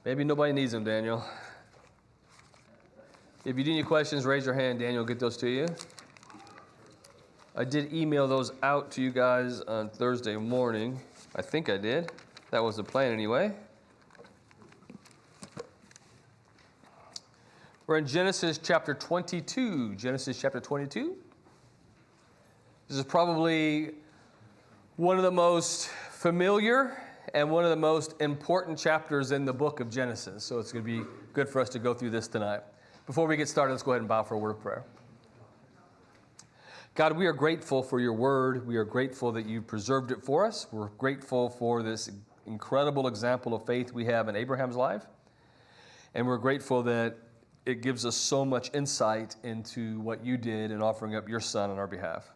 Maybe nobody needs them, Daniel. If you do any questions, raise your hand. Daniel will get those to you. I did email those out to you guys on Thursday morning. I think I did. That was the plan anyway. We're in Genesis chapter 22. Genesis chapter 22. This is probably one of the most familiar and one of the most important chapters in the book of Genesis. So it's going to be good for us to go through this tonight. Before we get started, let's go ahead and bow for a word of prayer. God, we are grateful for your word. We are grateful that you preserved it for us. We're grateful for this incredible example of faith we have in Abraham's life. And we're grateful that it gives us so much insight into what you did in offering up your son on our behalf.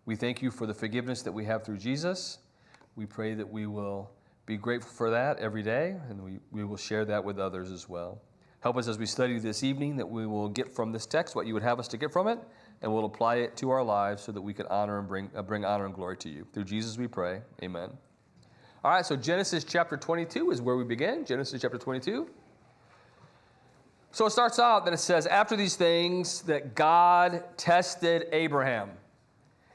We thank you for the forgiveness that we have through Jesus. We pray that we will be grateful for that every day, and we will share that with others as well. Help us as we study this evening that we will get from this text what you would have us to get from it, and we'll apply it to our lives so that we can honor and bring honor and glory to you. Through Jesus we pray. Amen. All right, so Genesis chapter 22 is where we begin. Genesis chapter 22. So it starts out that it says, after these things that God tested Abraham.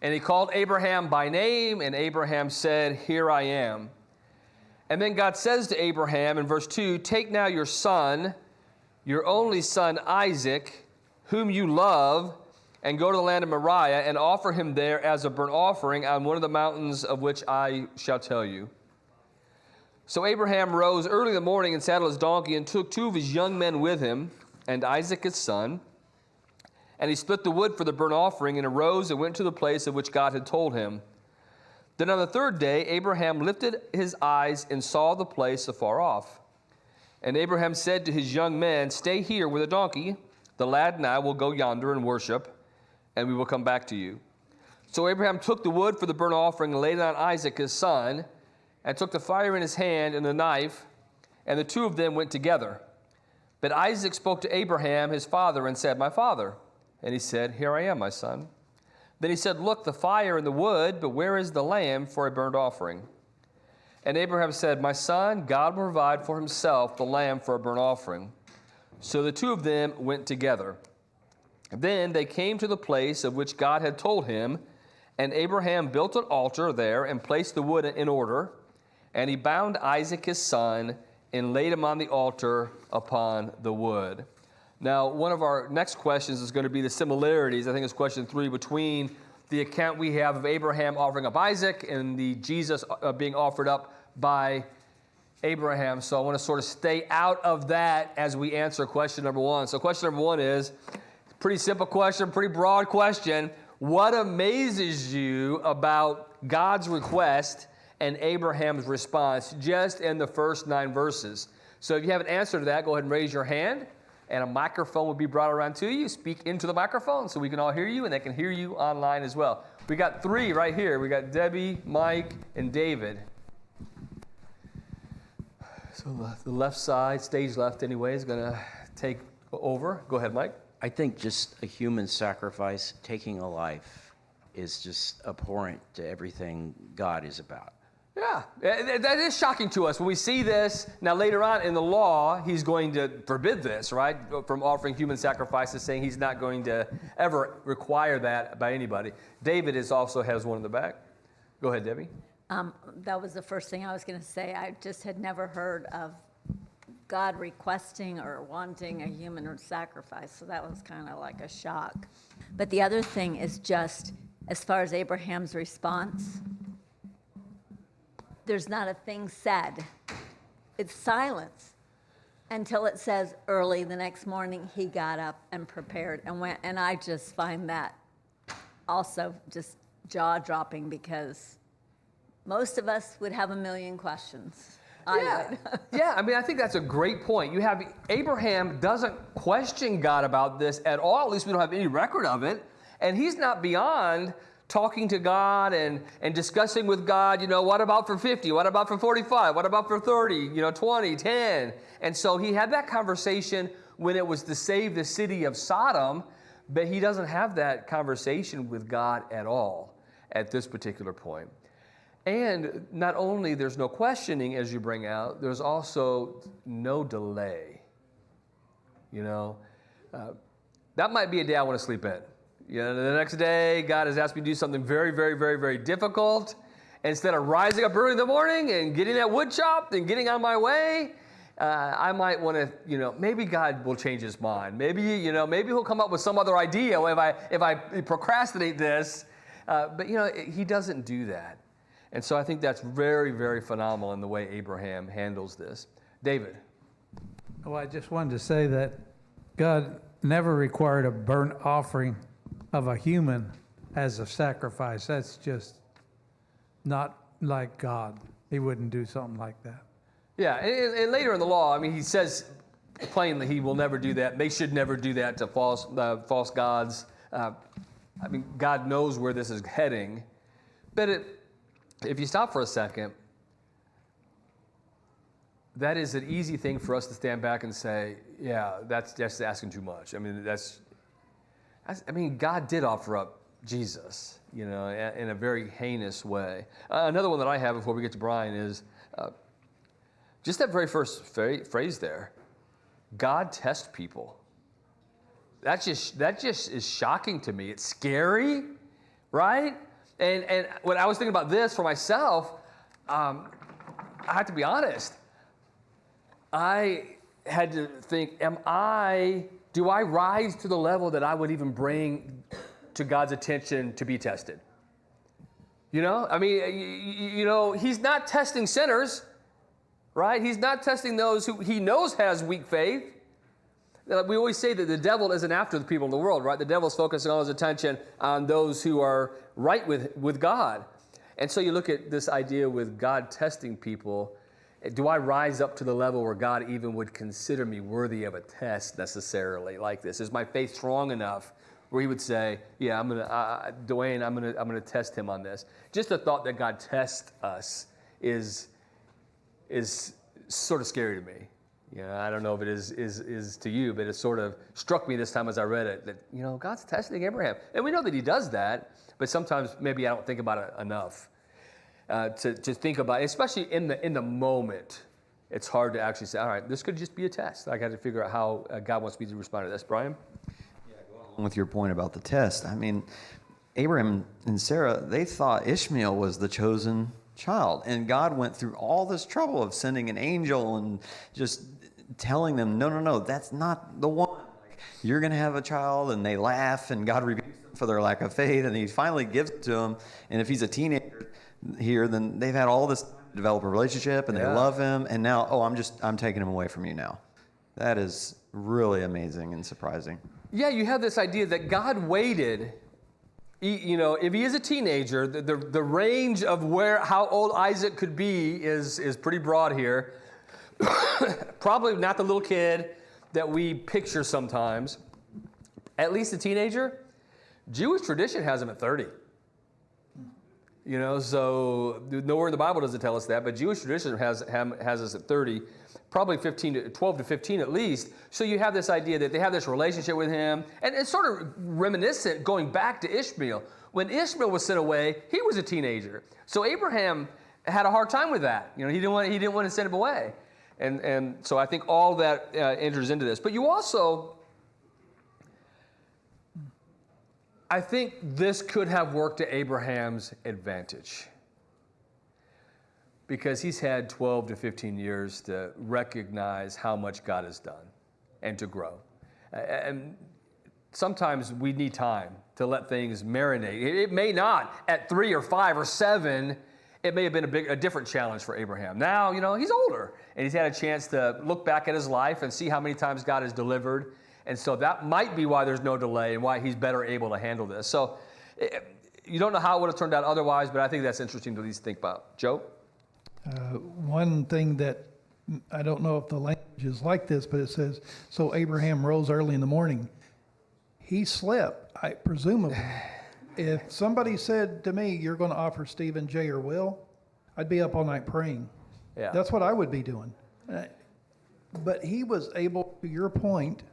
And he called Abraham by name, and Abraham said, "Here I am." And then God says to Abraham in verse 2, "Take now your son, your only son Isaac, whom you love, and go to the land of Moriah, and offer him there as a burnt offering on one of the mountains of which I shall tell you." So Abraham rose early in the morning and saddled his donkey and took two of his young men with him, and Isaac his son. And he split the wood for the burnt offering and arose and went to the place of which God had told him. Then on the third day, Abraham lifted his eyes and saw the place afar off. And Abraham said to his young men, "Stay here with the donkey. The lad and I will go yonder and worship, and we will come back to you." So Abraham took the wood for the burnt offering and laid it on Isaac his son, and took the fire in his hand and the knife, and the two of them went together. But Isaac spoke to Abraham his father and said, "My father." And he said, "Here I am, my son." Then he said, "Look, the fire and the wood, but where is the lamb for a burnt offering?" And Abraham said, "My son, God will provide for himself the lamb for a burnt offering." So the two of them went together. Then they came to the place of which God had told him, and Abraham built an altar there and placed the wood in order. And he bound Isaac his son and laid him on the altar upon the wood. Now, one of our next questions is going to be the similarities, I think it's question 3, between the account we have of Abraham offering up Isaac and the Jesus being offered up by Abraham. So I want to sort of stay out of that as we answer question number 1. So question number 1 is pretty simple question, pretty broad question. What amazes you about God's request and Abraham's response just in the first 9 verses? So if you have an answer to that, go ahead and raise your hand, and a microphone will be brought around to you. Speak into the microphone so we can all hear you, and they can hear you online as well. We got 3 right here. We got Debbie, Mike, and David. So the left side, stage left anyway, is going to take over. Go ahead, Mike. I think just a human sacrifice, taking a life, is just abhorrent to everything God is about. Yeah, that is shocking to us when we see this. Now, later on in the law, he's going to forbid this, right, from offering human sacrifices, saying he's not going to ever require that by anybody. David also has one in the back. Go ahead, Debbie. That was the first thing I was going to say. I just had never heard of God requesting or wanting a human sacrifice, so that was kind of like a shock. But the other thing is just, as far as Abraham's response, there's not a thing said. It's silence until it says early the next morning he got up and prepared and went. And I just find that also just jaw-dropping, because most of us would have a million questions. I would. Yeah, I mean, I think that's a great point. You have Abraham doesn't question God about this at all. At least we don't have any record of it. And he's not beyond talking to God and discussing with God, what about for 50? What about for 45? What about for 30? 20, 10. And so he had that conversation when it was to save the city of Sodom, but he doesn't have that conversation with God at all at this particular point. And not only there's no questioning as you bring out, there's also no delay. You know, that might be a day I want to sleep in. You know, the next day, God has asked me to do something very, very, very, very difficult. Instead of rising up early in the morning and getting that wood chopped and getting on my way, I might want to, you know, maybe God will change his mind. Maybe, you know, maybe he'll come up with some other idea if I procrastinate this. But, you know, he doesn't do that. And so I think that's very, very phenomenal in the way Abraham handles this. David. Well, I just wanted to say that God never required a burnt offering of a human as a sacrifice. That's just not like God. He wouldn't do something like that. Yeah, and later in the law, I mean, he says plainly he will never do that. They should never do that to false gods. I mean, God knows where this is heading. But if you stop for a second, that is an easy thing for us to stand back and say, yeah, that's just asking too much. I mean, God did offer up Jesus, you know, in a very heinous way. Another one that I have before we get to Brian is just that very first phrase there. God tests people. That just is shocking to me. It's scary, right? And when I was thinking about this for myself, I have to be honest. I had to think, do I rise to the level that I would even bring to God's attention to be tested? You know, I mean, you know, he's not testing sinners, right? He's not testing those who he knows has weak faith. We always say that the devil isn't after the people in the world, right? The devil's focusing all his attention on those who are right with God. And so you look at this idea with God testing people. Do I rise up to the level where God even would consider me worthy of a test necessarily like this? Is my faith strong enough where he would say, yeah, Dwayne, I'm gonna test him on this? Just the thought that God tests us is sort of scary to me. You know, I don't know if it is to you, but it sort of struck me this time as I read it that, you know, God's testing Abraham. And we know that he does that, but sometimes maybe I don't think about it enough. To think about, especially in the moment, it's hard to actually say, all right, this could just be a test. I got to figure out how God wants me to respond to this. Brian? Yeah, going along with your point about the test, I mean, Abraham and Sarah, they thought Ishmael was the chosen child. And God went through all this trouble of sending an angel and just telling them, no, that's not the one. Like, you're going to have a child, and they laugh, and God rebukes them for their lack of faith, and he finally gives it to them. And if he's a teenager here, then they've had all this time to develop a relationship, and they love him, and now, I'm taking him away from you now. That is really amazing and surprising. Yeah, you have this idea that God waited. You know, if he is a teenager, the range of how old Isaac could be is pretty broad here. Probably not the little kid that we picture sometimes. At least a teenager. Jewish tradition has him at 30. You know, so nowhere in the Bible does it tell us that, but Jewish tradition has us at 30, probably 12 to 15 at least. So you have this idea that they have this relationship with him, and it's sort of reminiscent going back to Ishmael. When Ishmael was sent away, he was a teenager. So Abraham had a hard time with that. You know, he didn't want to send him away, and so I think all that enters into this. But you also, I think this could have worked to Abraham's advantage because he's had 12 to 15 years to recognize how much God has done and to grow. And sometimes we need time to let things marinate. It may not at 3 or 5 or 7. It may have been a different challenge for Abraham. Now, you know, he's older and he's had a chance to look back at his life and see how many times God has delivered. And so that might be why there's no delay and why he's better able to handle this. So you don't know how it would have turned out otherwise, but I think that's interesting to at least think about. Joe? One thing that I don't know if the language is like this, but it says, so Abraham rose early in the morning. He slept, presumably. If somebody said to me, you're going to offer Stephen, Jay, or Will, I'd be up all night praying. Yeah. That's what I would be doing. But he was able, to your point,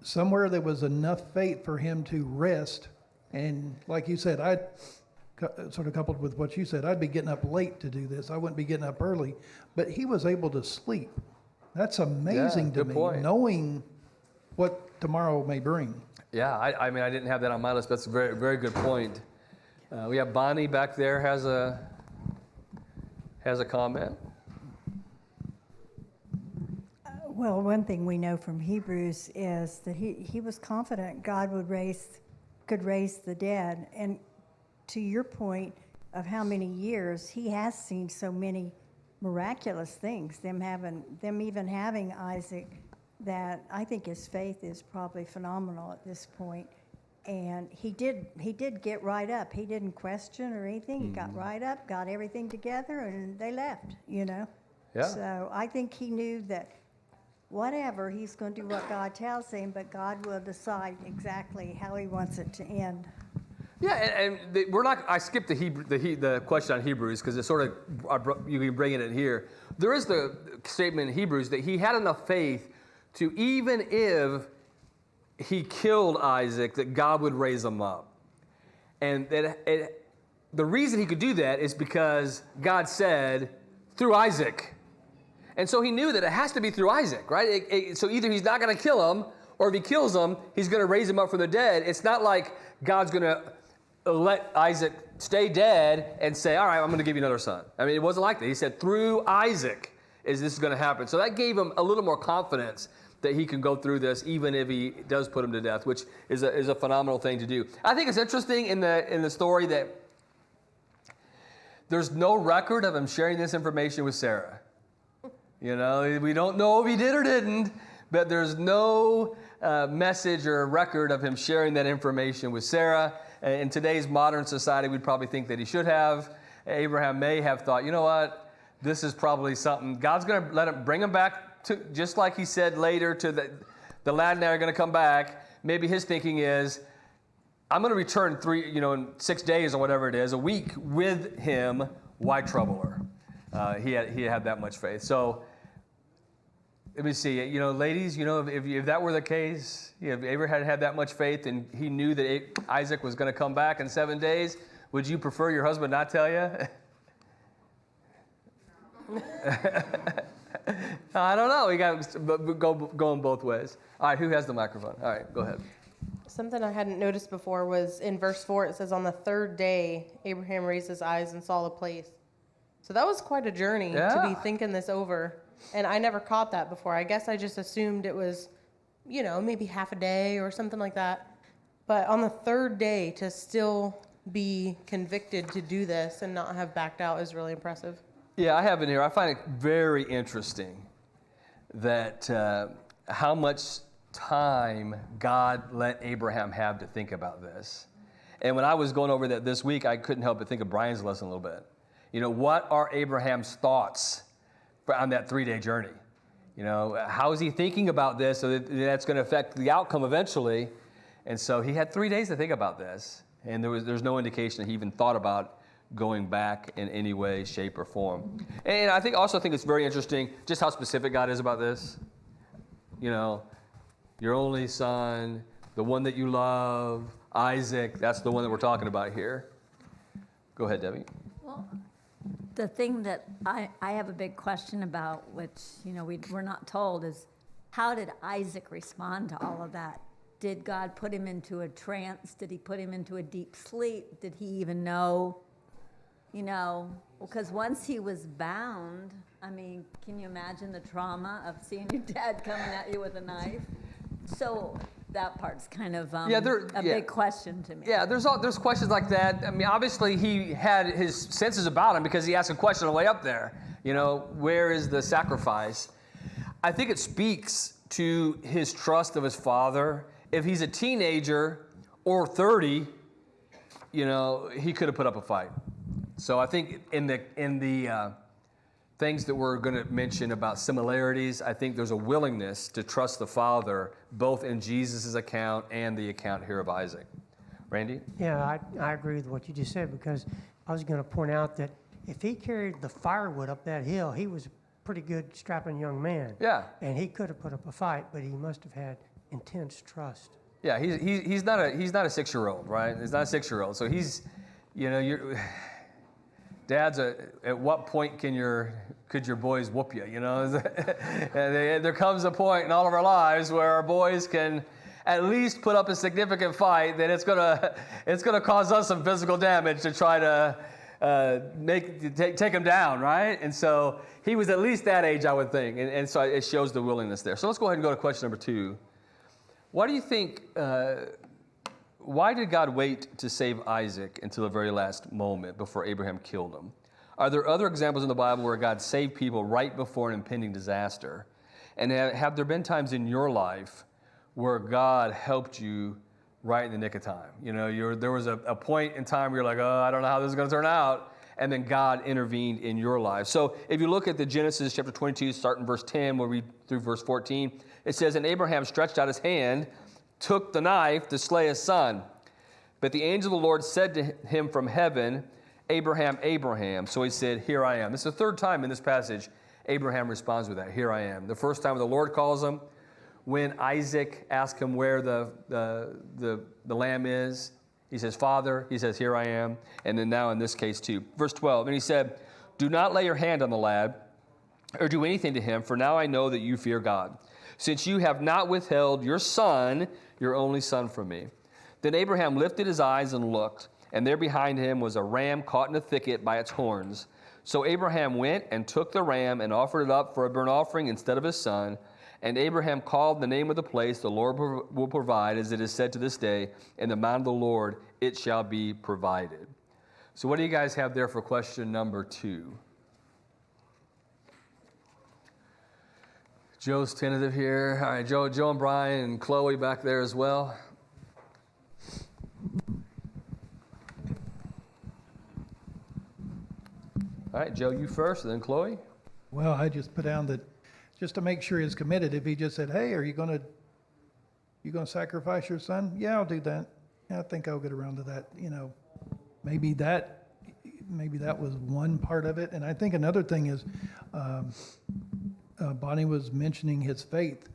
somewhere there was enough faith for him to rest. And like you said, sort of coupled with what you said, I'd be getting up late to do this. I wouldn't be getting up early, but he was able to sleep. That's amazing to good me, point. knowing what tomorrow may bring. Yeah, I mean, I didn't have that on my list, but that's a very, very good point. We have Bonnie back there has a comment. Well, one thing we know from Hebrews is that he was confident God could raise the dead. And to your point of how many years, he has seen so many miraculous things, them even having Isaac, that I think his faith is probably phenomenal at this point. And he did get right up. He didn't question or anything. He got right up, got everything together, and they left, Yeah. So I think he knew that whatever, he's going to do what God tells him, but God will decide exactly how he wants it to end. Yeah, and we're not. I skipped the question on Hebrews because it's sort of you can bring it in here. There is the statement in Hebrews that he had enough faith to, even if he killed Isaac, that God would raise him up, and the reason he could do that is because God said through Isaac, and so he knew that it has to be through Isaac, right? So either he's not going to kill him, or if he kills him, he's going to raise him up from the dead. It's not like God's going to let Isaac stay dead and say, all right, I'm going to give you another son. I mean, it wasn't like that. He said, through Isaac is this going to happen. So that gave him a little more confidence that he can go through this, even if he does put him to death, which is a phenomenal thing to do. I think it's interesting in the story that there's no record of him sharing this information with Sarah. We don't know if he did or didn't, but there's no message or record of him sharing that information with Sarah. In today's modern society, we'd probably think that he should have. Abraham may have thought, you know what, this is probably something. God's going to bring him back to, just like he said later to the lad and I are going to come back. Maybe his thinking is, I'm going to return in 6 days or whatever it is, a week with him. Why trouble her? He had that much faith. So let me see. Ladies, if that were the case, if Abraham had that much faith and he knew that Isaac was going to come back in 7 days, would you prefer your husband not tell you? I don't know. We got to going both ways. All right, who has the microphone? All right, go ahead. Something I hadn't noticed before was in verse 4, it says, on the third day, Abraham raised his eyes and saw the place. So that was quite a journey to be thinking this over. And I never caught that before. I guess I just assumed it was, maybe half a day or something like that. But on the third day, to still be convicted to do this and not have backed out is really impressive. Yeah, I have it here. I find it very interesting that how much time God let Abraham have to think about this. And when I was going over that this week, I couldn't help but think of Brian's lesson a little bit. What are Abraham's thoughts on that 3-day journey? How is he thinking about this so that's going to affect the outcome eventually? And so he had 3 days to think about this. And there's no indication that he even thought about going back in any way, shape, or form. And I also think it's very interesting just how specific God is about this. Your only son, the one that you love, Isaac, that's the one that we're talking about here. Go ahead, Debbie. Well, the thing that I have a big question about, which we're not told, is how did Isaac respond to all of that? Did God put him into a trance? Did he put him into a deep sleep? Did he even know? Because once he was bound, can you imagine the trauma of seeing your dad coming at you with a knife? So that part's kind of big question to me. Yeah, there's questions like that. Obviously he had his senses about him because he asked a question on the way up there. Where is the sacrifice? I think it speaks to his trust of his father. If he's a teenager or 30, he could have put up a fight. So I think in the things that we're going to mention about similarities, I think there's a willingness to trust the Father, both in Jesus' account and the account here of Isaac. Randy? Yeah, I agree with what you just said, because I was going to point out that if he carried the firewood up that hill, he was a pretty good, strapping young man. Yeah. And he could have put up a fight, but he must have had intense trust. Yeah, he's not a 6-year-old, right? He's not a 6-year-old. So he's Dads, at what point could your boys whoop you? There comes a point in all of our lives where our boys can at least put up a significant fight that it's gonna cause us some physical damage to try to take him down, right? And so he was at least that age, I would think, and so it shows the willingness there. So let's go ahead and go to question number 2. Why do you think? Why did God wait to save Isaac until the very last moment before Abraham killed him? Are there other examples in the Bible where God saved people right before an impending disaster? And have there been times in your life where God helped you right in the nick of time? There was a point in time where you're like, oh, I don't know how this is going to turn out. And then God intervened in your life. So if you look at the Genesis chapter 22, starting verse 10, we'll read through verse 14. It says, and Abraham stretched out his hand, took the knife to slay his son. But the angel of the Lord said to him from heaven, Abraham, Abraham. So he said, here I am. This is the third time in this passage Abraham responds with that, here I am. The first time the Lord calls him, when Isaac asks him where the lamb is, he says, Father. He says, here I am. And then now in this case too. Verse 12, and he said, do not lay your hand on the lad or do anything to him, for now I know that you fear God, since you have not withheld your son, your only son, from me. Then Abraham lifted his eyes and looked, and there behind him was a ram caught in a thicket by its horns. So Abraham went and took the ram and offered it up for a burnt offering instead of his son. And Abraham called the name of the place, the Lord will provide, as it is said to this day, in the mount of the Lord it shall be provided. So what do you guys have there for question number 2? Joe's tentative here. All right, Joe and Brian and Chloe back there as well. All right, Joe, you first, and then Chloe. Well, I just put down that just to make sure he's committed. If he just said, "Hey, are you gonna sacrifice your son?" Yeah, I'll do that. Yeah, I think I'll get around to that. Maybe that was one part of it. And I think another thing is, Bonnie was mentioning his faith.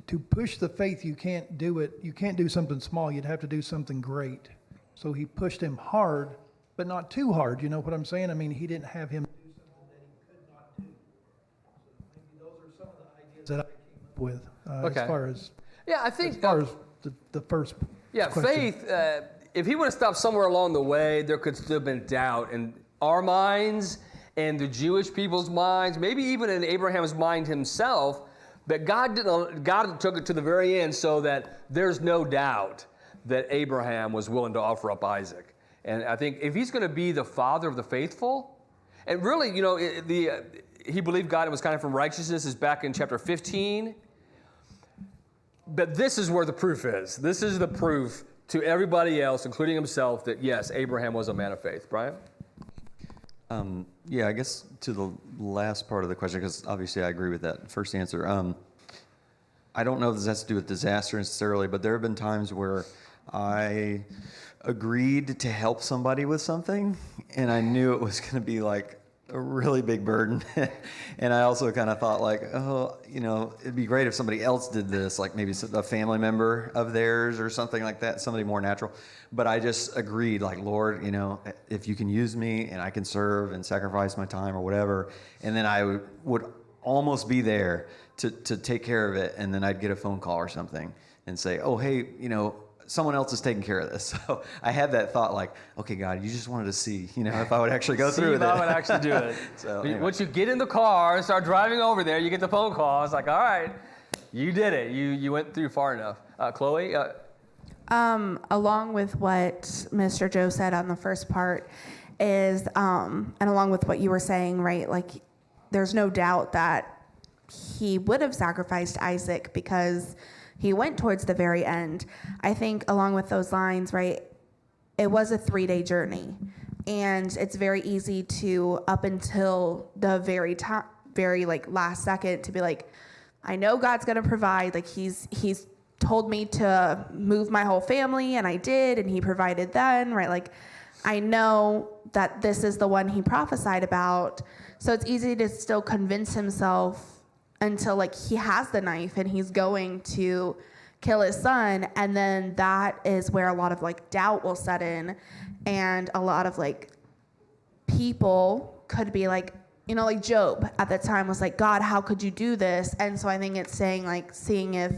To push the faith, you can't do it. You can't do something small. You'd have to do something great. So he pushed him hard, but not too hard. You know what I'm saying? I mean, he didn't have him do something that he could not do. So maybe those are some of the ideas that I came up with Okay. as far as I think as far as the first. Question. faith. If he would have stopped somewhere along the way, there could still have been doubt in our minds and the Jewish people's minds, maybe even in Abraham's mind himself. But God took it to the very end so that there's no doubt that Abraham was willing to offer up Isaac. And I think if he's going to be the father of the faithful, and really, he believed God was kind of from righteousness, is back in chapter 15. But this is where the proof is. This is the proof to everybody else, including himself, that yes, Abraham was a man of faith. Brian? I guess to the last part of the question, because obviously I agree with that first answer. I don't know if this has to do with disaster necessarily, but there have been times where I agreed to help somebody with something, and I knew it was going to be like a really big burden. And I also kind of thought like, it'd be great if somebody else did this, like maybe a family member of theirs or something like that, somebody more natural. But I just agreed, like, Lord, if you can use me and I can serve and sacrifice my time or whatever, and then I would almost be there to take care of it, and then I'd get a phone call or something and say, oh, hey, someone else is taking care of this. So I had that thought like, okay, God, you just wanted to see, if I would actually go through with it. See if I would actually do it. So anyway. Once you get in the car and start driving over there, you get the phone call. It's like, all right, you did it. You went through far enough. Chloe? Along with what Mr. Joe said on the first part is, and along with what you were saying, right, like there's no doubt that he would have sacrificed Isaac because he went towards the very end. I think along with those lines, right, it was a 3-day journey, and it's very easy to, up until the very last second, to be like, I know God's gonna provide. Like he's told me to move my whole family, and I did, and he provided then, right? Like I know that this is the one he prophesied about. So it's easy to still convince himself until like he has the knife and he's going to kill his son. And then that is where a lot of like doubt will set in, and a lot of like people could be like, you know, like Job at the time was like, God, how could you do this? And so I think it's saying like, seeing if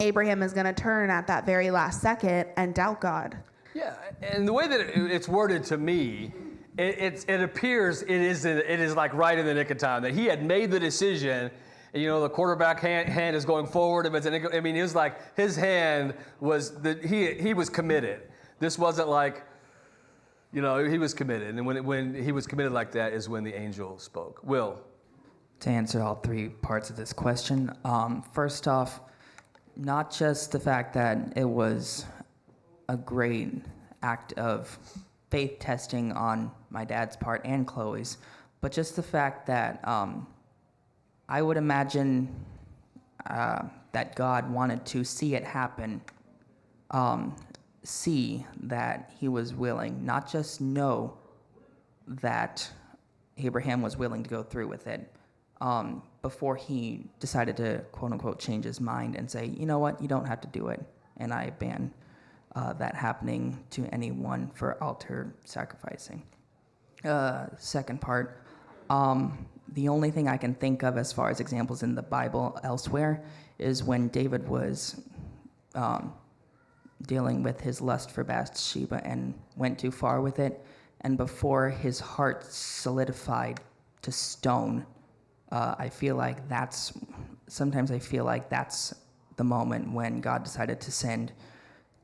Abraham is going to turn at that very last second and doubt God. Yeah, and the way that it's worded to me, it appears it is like right in the nick of time, that he had made the decision. And, you know, the quarterback hand is going forward. If it's I mean, it was like his hand was he was committed. This wasn't like, you know, he was committed. And when he was committed like that is when the angel spoke. Will? To answer all three parts of this question, first off, not just the fact that it was a great act of faith testing on my dad's part and Chloe's, but just the fact that I would imagine that God wanted to see it happen, see that he was willing, not just know that Abraham was willing to go through with it, before he decided to, quote unquote, change his mind and say, you know what, you don't have to do it. And I ban that happening to anyone for altar sacrificing. Second part, the only thing I can think of as far as examples in the Bible elsewhere is when David was dealing with his lust for Bathsheba and went too far with it. And before his heart solidified to stone, I feel like sometimes I feel like that's the moment when God decided to send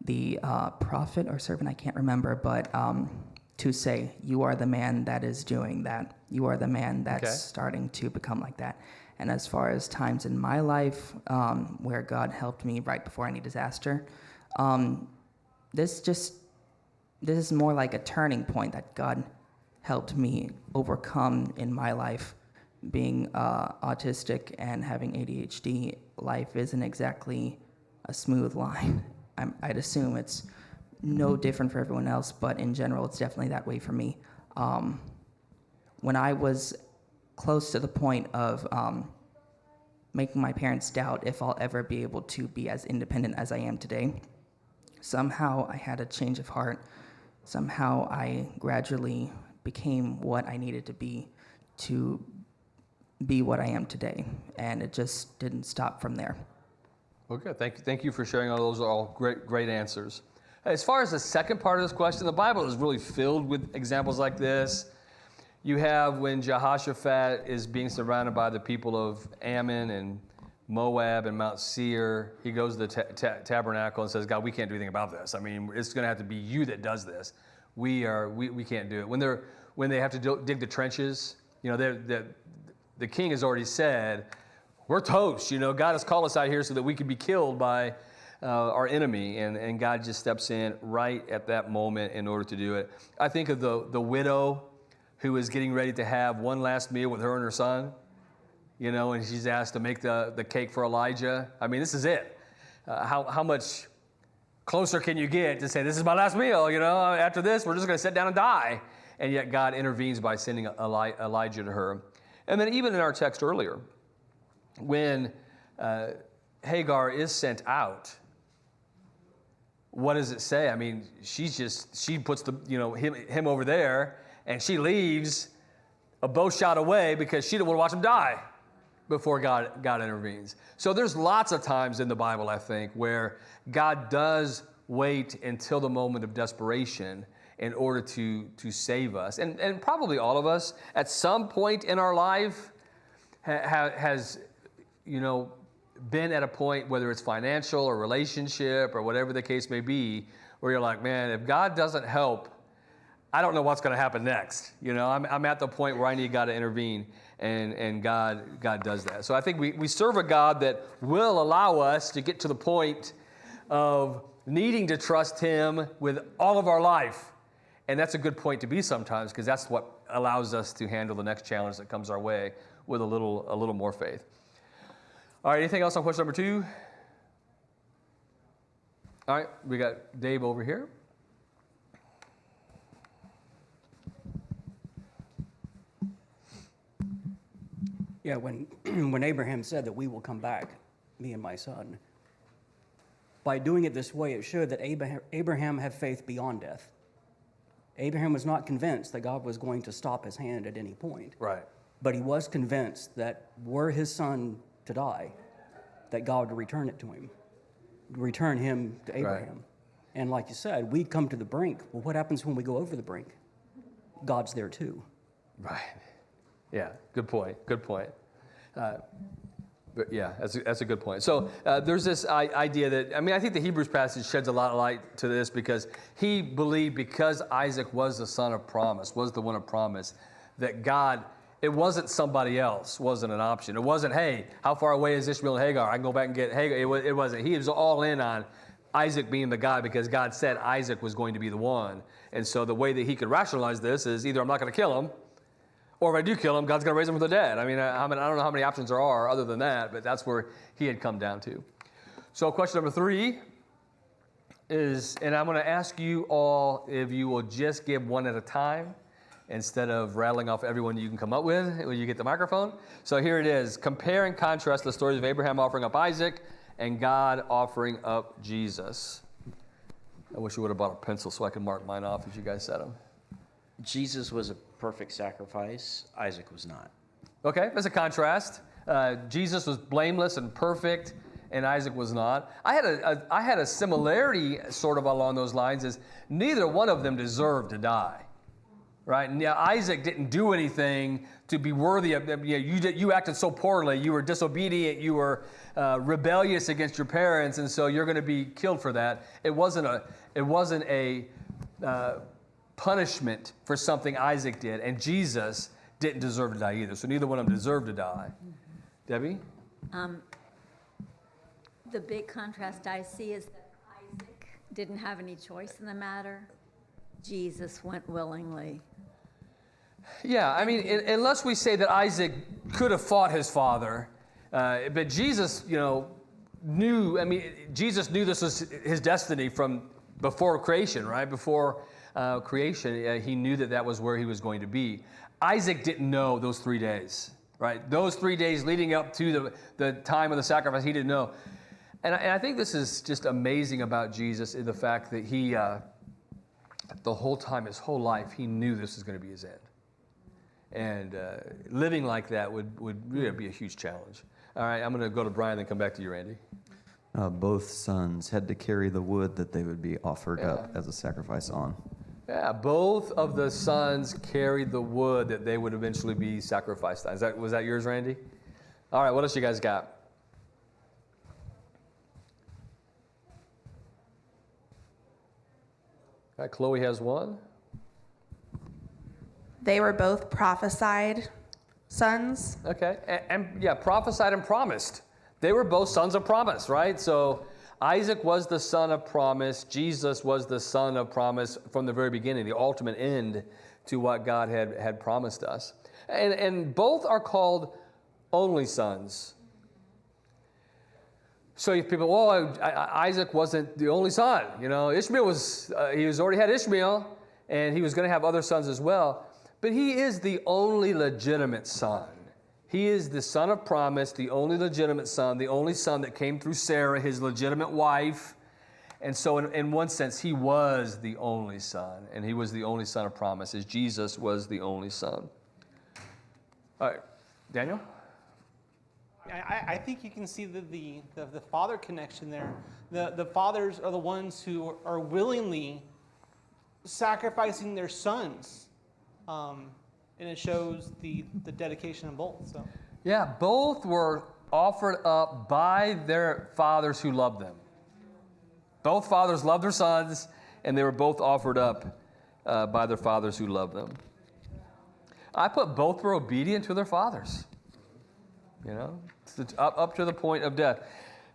the prophet or servant, I can't remember, but to say, you are the man that is doing that. You are the man that's starting to become like that. And as far as times in my life where God helped me right before any disaster, this is more like a turning point that God helped me overcome in my life. Being autistic and having ADHD, life isn't exactly a smooth line. I'd assume it's no different for everyone else, but in general, it's definitely that way for me. When I was close to the point of making my parents doubt if I'll ever be able to be as independent as I am today, somehow I had a change of heart. Somehow I gradually became what I needed to be what I am today, and it just didn't stop from there. Well, good. Thank you for sharing all those. Are all great answers. As far as the second part of this question, the Bible is really filled with examples like this. You have when Jehoshaphat is being surrounded by the people of Ammon and Moab and Mount Seir. He goes to the tabernacle and says, God, we can't do anything about this. I mean, it's going to have to be you that does this. We can't do it. When they have to dig the trenches, you know, the king has already said, we're toast. You know, God has called us out here so that we could be killed by our enemy, and God just steps in right at that moment in order to do it. I think of the widow who is getting ready to have one last meal with her and her son, you know, and she's asked to make the cake for Elijah. I mean, this is it. How much closer can you get to say, this is my last meal, you know, after this, we're just going to sit down and die. And yet God intervenes by sending Elijah to her. And then even in our text earlier, when Hagar is sent out, what does it say? I mean, she puts him over there, and she leaves a bow shot away because she didn't want to watch him die before God intervenes. So there's lots of times in the Bible, I think, where God does wait until the moment of desperation in order to save us. And probably all of us at some point in our life has, you know, been at a point, whether it's financial or relationship or whatever the case may be, where you're like, man, if God doesn't help, I don't know what's going to happen next. You know, I'm at the point where I need God to intervene, and God does that. So I think we serve a God that will allow us to get to the point of needing to trust Him with all of our life. And that's a good point to be sometimes, because that's what allows us to handle the next challenge that comes our way with a little more faith. All right, anything else on question number 2? All right, we got Dave over here. Yeah, when Abraham said that we will come back, me and my son, by doing it this way, it showed that Abraham had faith beyond death. Abraham was not convinced that God was going to stop his hand at any point. Right. But he was convinced that were his son to die, that God would return it to him, return him to Abraham. Right. And like you said, we come to the brink. Well, what happens when we go over the brink? God's there too. Right. Yeah, good point. Good point. But yeah, that's a good point. So there's this idea that, I think the Hebrews passage sheds a lot of light to this because he believed because Isaac was the son of promise, was the one of promise, that God, it wasn't somebody else, wasn't an option. It wasn't, hey, how far away is Ishmael and Hagar? I can go back and get Hagar. It wasn't. He was all in on Isaac being the guy because God said Isaac was going to be the one. And so the way that he could rationalize this is either I'm not going to kill him, or if I do kill him, God's going to raise him from the dead. I don't know how many options there are other than that, but that's where he had come down to. So question number 3 is, and I'm going to ask you all if you will just give one at a time instead of rattling off everyone you can come up with when you get the microphone. So here it is. Compare and contrast the stories of Abraham offering up Isaac and God offering up Jesus. I wish you would have bought a pencil so I could mark mine off as you guys said them. Jesus was a perfect sacrifice. Isaac was not. Okay, there's a contrast. Jesus was blameless and perfect, and Isaac was not. I had a similarity sort of along those lines, is neither one of them deserved to die, right? Now, Isaac didn't do anything to be worthy of them. You acted so poorly. You were disobedient. You were rebellious against your parents, and so you're going to be killed for that. It wasn't a punishment for something Isaac did, and Jesus didn't deserve to die either. So neither one of them deserved to die. Debbie? The big contrast I see is that Isaac didn't have any choice in the matter. Jesus went willingly. Yeah, unless we say that Isaac could have fought his father, but Jesus, knew, Jesus knew this was his destiny from before creation, right? Before creation, he knew that was where he was going to be. Isaac didn't know those 3 days, right? Those 3 days leading up to the time of the sacrifice, he didn't know. And I think this is just amazing about Jesus, in the fact that he, the whole time, his whole life, he knew this was going to be his end. And living like that would really be a huge challenge. All right, I'm going to go to Brian, then come back to you, Randy. Both sons had to carry the wood that they would be offered up as a sacrifice on. Yeah, both of the sons carried the wood that they would eventually be sacrificed on. Was that yours, Randy? All right, what else you guys got? All right, Chloe has one. They were both prophesied sons. Okay, and yeah, prophesied and promised. They were both sons of promise, right? So Isaac was the son of promise. Jesus was the son of promise from the very beginning, the ultimate end to what God had promised us. And both are called only sons. So if people, Isaac wasn't the only son. Ishmael was, he already had Ishmael, and he was going to have other sons as well. But he is the only legitimate son. He is the son of promise, the only legitimate son, the only son that came through Sarah, his legitimate wife. And so in one sense, he was the only son, and he was the only son of promise, as Jesus was the only son. All right, Daniel? I think you can see the father connection there. The fathers are the ones who are willingly sacrificing their sons. And it shows the dedication of both. So. Yeah, both were offered up by their fathers who loved them. Both fathers loved their sons, and they were both offered up by their fathers who loved them. I put both were obedient to their fathers. Up to the point of death.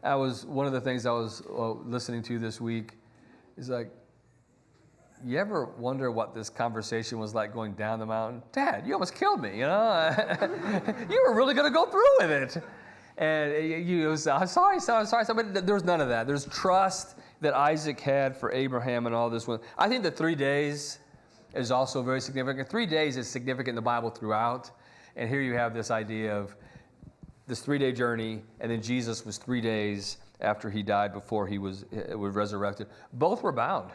One of the things I was listening to this week is like, you ever wonder what this conversation was like going down the mountain? Dad, you almost killed me, You were really going to go through with it. And I'm sorry, but there's none of that. There's trust that Isaac had for Abraham and all this. I think the 3 days is also very significant. 3 days is significant in the Bible throughout. And here you have this idea of this 3-day journey, and then Jesus was 3 days, after he died, before he was resurrected. Both were bound.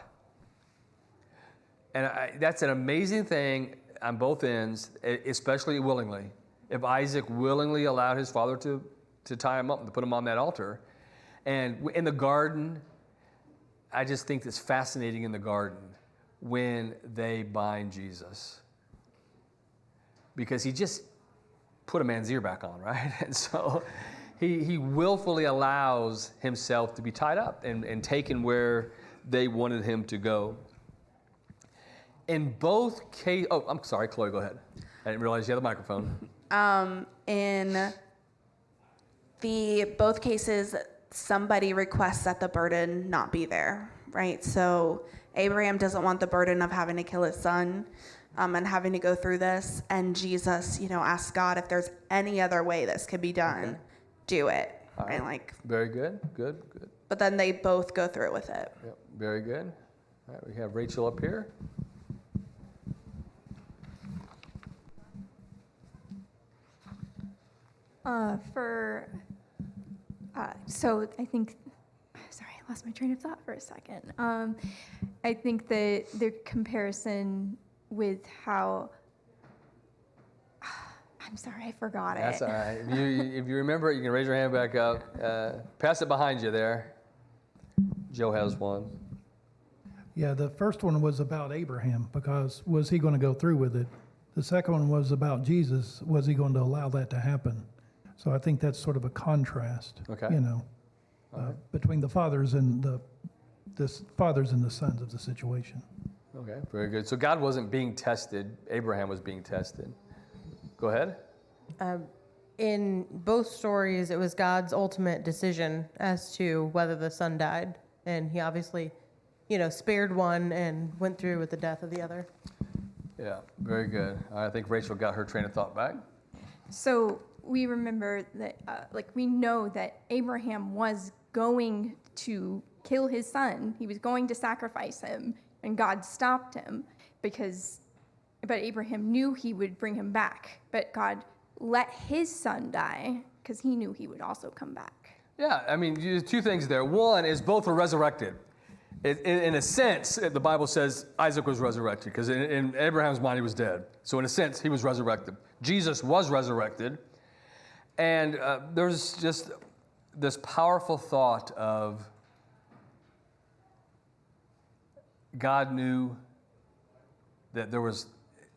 And that's an amazing thing on both ends, especially willingly. If Isaac willingly allowed his father to tie him up and to put him on that altar. And in the garden, I just think it's fascinating in the garden when they bind Jesus. Because he just put a man's ear back on, right? And so he willfully allows himself to be tied up and taken where they wanted him to go. In both cases, oh, I'm sorry, Chloe, go ahead. I didn't realize you had the microphone. In both cases, somebody requests that the burden not be there, right? So Abraham doesn't want the burden of having to kill his son and having to go through this. And Jesus, asks God if there's any other way this could be done, do it. Right. Right? Very good, good. But then they both go through with it. Yep, very good. All right, we have Rachel up here. So I think, sorry, I lost my train of thought for a second. I think that the comparison with how, I'm sorry, I forgot it. That's all right. If you remember it, you can raise your hand back up. Pass it behind you there. Joe has one. Yeah, the first one was about Abraham, because was he going to go through with it? The second one was about Jesus. Was he going to allow that to happen? So I think that's sort of a contrast, Okay. between the fathers and the fathers and the sons of the situation. Okay, very good. So God wasn't being tested. Abraham was being tested. Go ahead. In both stories, it was God's ultimate decision as to whether the son died. And he obviously, spared one and went through with the death of the other. Yeah, very good. I think Rachel got her train of thought back. So we remember that, we know that Abraham was going to kill his son. He was going to sacrifice him, and God stopped him but Abraham knew he would bring him back. But God let his son die because he knew he would also come back. Yeah, I mean, two things there. One is both were resurrected. In a sense, the Bible says Isaac was resurrected because in Abraham's mind he was dead. So in a sense, he was resurrected. Jesus was resurrected. And there's just this powerful thought of God knew that there was,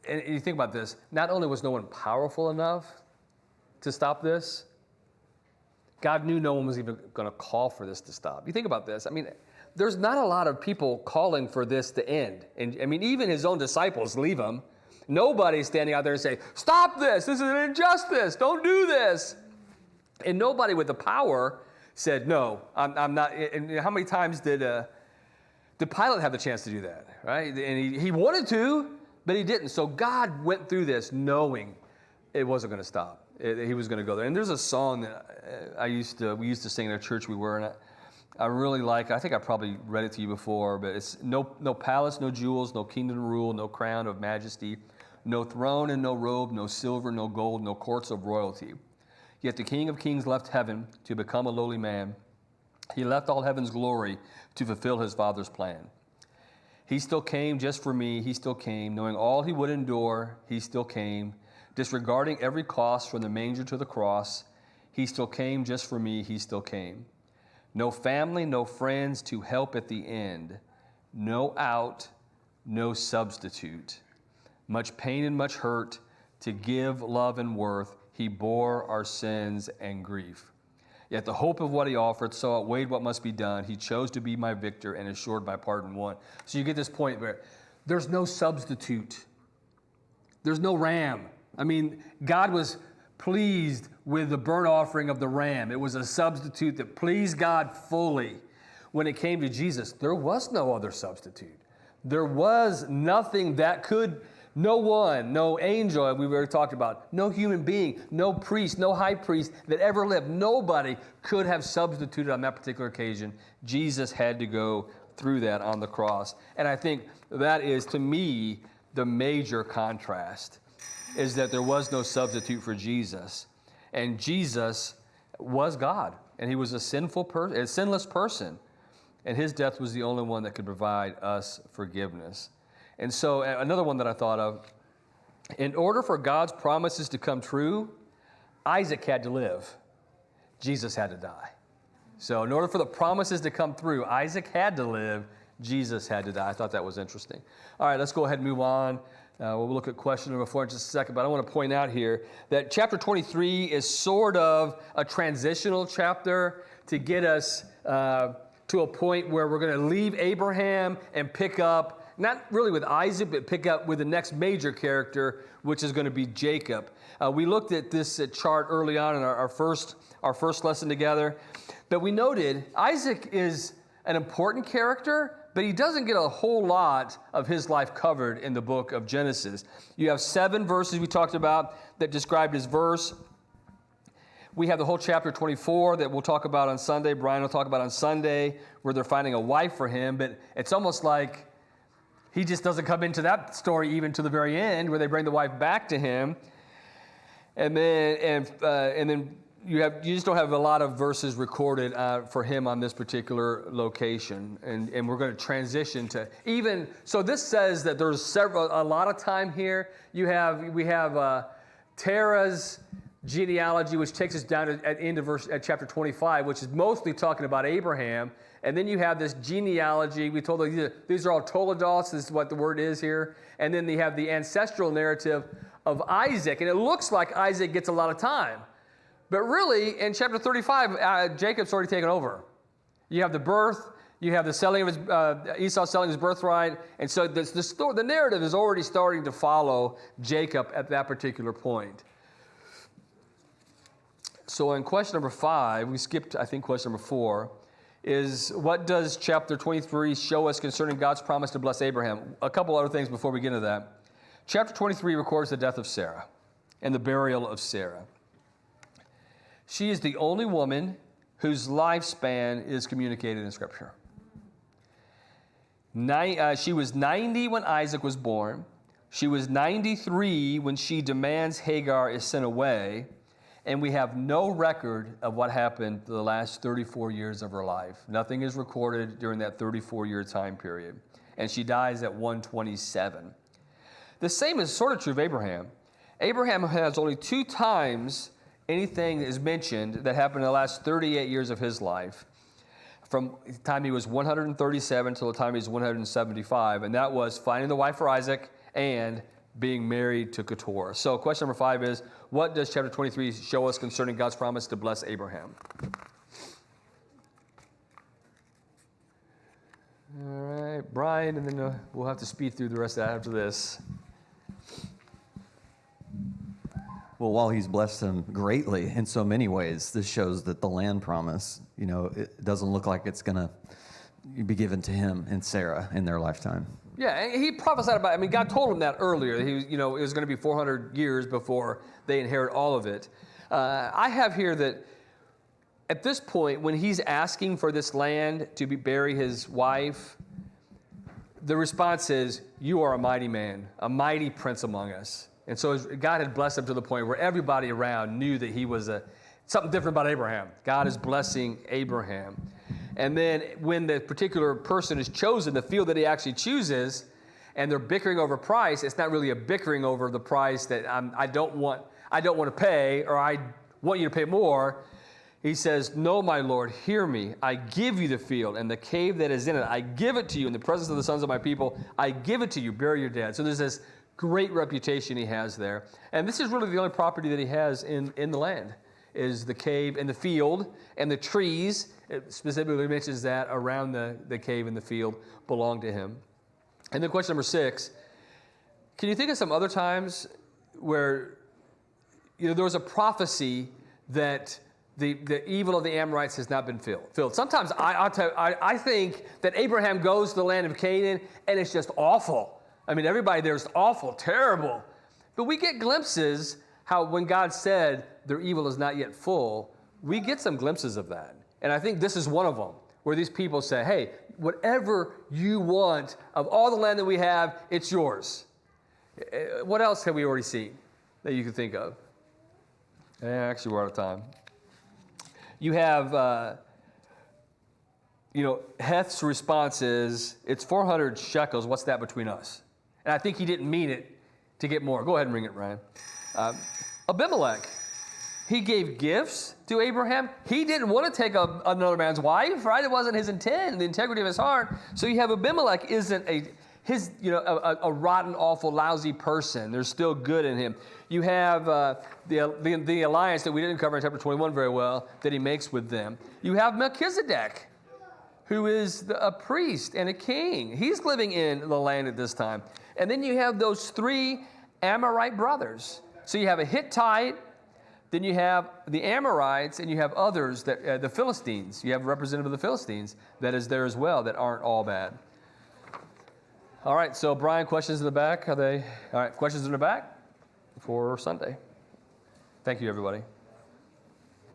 and you think about this, not only was no one powerful enough to stop this, God knew no one was even going to call for this to stop. You think about this. I mean, there's not a lot of people calling for this to end. And I mean, even his own disciples leave him. Nobody's standing out there and saying, stop this. This is an injustice. Don't do this. And nobody with the power said, no, I'm not. And how many times did Pilate have the chance to do that, right? And he wanted to, but he didn't. So God went through this knowing it wasn't going to stop. He was going to go there. And there's a song that we used to sing in a church we were in. I really like it. I think I probably read it to you before, but it's no palace, no jewels, no kingdom to rule, no crown of majesty, no throne and no robe, no silver, no gold, no courts of royalty. Yet the King of Kings left heaven to become a lowly man. He left all heaven's glory to fulfill his Father's plan. He still came just for me. He still came, knowing all he would endure. He still came, disregarding every cost from the manger to the cross. He still came just for me. He still came. No family, no friends to help at the end. No out, no substitute. Much pain and much hurt to give love and worth. He bore our sins and grief. Yet the hope of what he offered so outweighed what must be done. He chose to be my victor and assured my pardon won. So you get this point where there's no substitute. There's no ram. I mean, God was pleased with the burnt offering of the ram. It was a substitute that pleased God fully. When it came to Jesus, there was no other substitute. There was nothing that could, no one, no angel, we've already talked about, no human being, no priest, no high priest that ever lived. Nobody could have substituted on that particular occasion. Jesus had to go through that on the cross. And I think that is, to me, the major contrast, is that there was no substitute for Jesus. And Jesus was God. and he was a sinless person, and his death was the only one that could provide us forgiveness. And so another one that I thought of, in order for God's promises to come true, Isaac had to live. Jesus had to die. So in order for the promises to come through, Isaac had to live. Jesus had to die. I thought that was interesting. All right, let's go ahead and move on. We'll look at question number 4 in just a second, but I want to point out here that chapter 23 is sort of a transitional chapter to get us to a point where we're going to leave Abraham and pick up, not really with Isaac, but pick up with the next major character, which is going to be Jacob. We looked at this chart early on in our first lesson together, but we noted Isaac is an important character, but he doesn't get a whole lot of his life covered in the book of Genesis. You have 7 verses we talked about that described his verse. We have the whole chapter 24 that we'll talk about on Sunday. Brian will talk about on Sunday, where they're finding a wife for him, but it's almost like he just doesn't come into that story even to the very end, where they bring the wife back to him. And then you just don't have a lot of verses recorded for him on this particular location, and we're going to transition to even. So this says that there's a lot of time here. We have Terah's genealogy, which takes us down at the end of chapter 25, which is mostly talking about Abraham, and then you have this genealogy. We told you these are all Toledos. This is what the word is here, and then you have the ancestral narrative of Isaac, and it looks like Isaac gets a lot of time. But really, in chapter 35, Jacob's already taken over. You have the birth, you have the selling of his, Esau selling his birthright, and so the narrative is already starting to follow Jacob at that particular point. So in question number 5, we skipped, I think, question number 4, is what does chapter 23 show us concerning God's promise to bless Abraham? A couple other things before we get into that. Chapter 23 records the death of Sarah and the burial of Sarah. She is the only woman whose lifespan is communicated in Scripture. She was 90 when Isaac was born. She was 93 when she demands Hagar is sent away. And we have no record of what happened the last 34 years of her life. Nothing is recorded during that 34-year time period. And she dies at 127. The same is sort of true of Abraham. Abraham has only 2 times anything is mentioned that happened in the last 38 years of his life, from the time he was 137 till the time he was 175, and that was finding the wife for Isaac and being married to Keturah. So question number 5 is, what does chapter 23 show us concerning God's promise to bless Abraham? All right, Brian, and then we'll have to speed through the rest of that after this. Well, while he's blessed them greatly in so many ways, this shows that the land promise, it doesn't look like it's going to be given to him and Sarah in their lifetime. Yeah, and he prophesied about it. God told him that earlier. It was going to be 400 years before they inherit all of it. I have here that at this point, when he's asking for this land to bury his wife, the response is, "You are a mighty man, a mighty prince among us." And so God had blessed him to the point where everybody around knew that he was something different about Abraham. God is blessing Abraham. And then when the particular person is chosen, the field that he actually chooses, and they're bickering over price, it's not really a bickering over the price that I don't want to pay, or I want you to pay more. He says, "No, my Lord, hear me. I give you the field and the cave that is in it. I give it to you in the presence of the sons of my people. I give it to you. Bury your dead." So there's this great reputation he has there. And this is really the only property that he has in the land, is the cave and the field and the trees. It specifically mentions that around the cave and the field belong to him. And then question number 6, can you think of some other times where there was a prophecy that the evil of the Amorites has not been filled? Sometimes I think that Abraham goes to the land of Canaan and it's just awful. Everybody there is awful, terrible. But we get glimpses how when God said their evil is not yet full, we get some glimpses of that. And I think this is one of them, where these people say, "Hey, whatever you want of all the land that we have, it's yours." What else have we already seen that you can think of? Actually, we're out of time. You have, Heth's response is, it's 400 shekels. What's that between us? And I think he didn't mean it to get more. Go ahead and ring it, Ryan. Abimelech, he gave gifts to Abraham. He didn't want to take another man's wife, right? It wasn't his intent, the integrity of his heart. So you have Abimelech isn't a rotten, awful, lousy person. There's still good in him. You have the alliance that we didn't cover in chapter 21 very well that he makes with them. You have Melchizedek, who is a priest and a king. He's living in the land at this time. And then you have those 3 Amorite brothers. So you have a Hittite, then you have the Amorites, and you have others, that the Philistines. You have a representative of the Philistines that is there as well that aren't all bad. All right, so Brian, questions in the back? All right, questions in the back for Sunday. Thank you, everybody.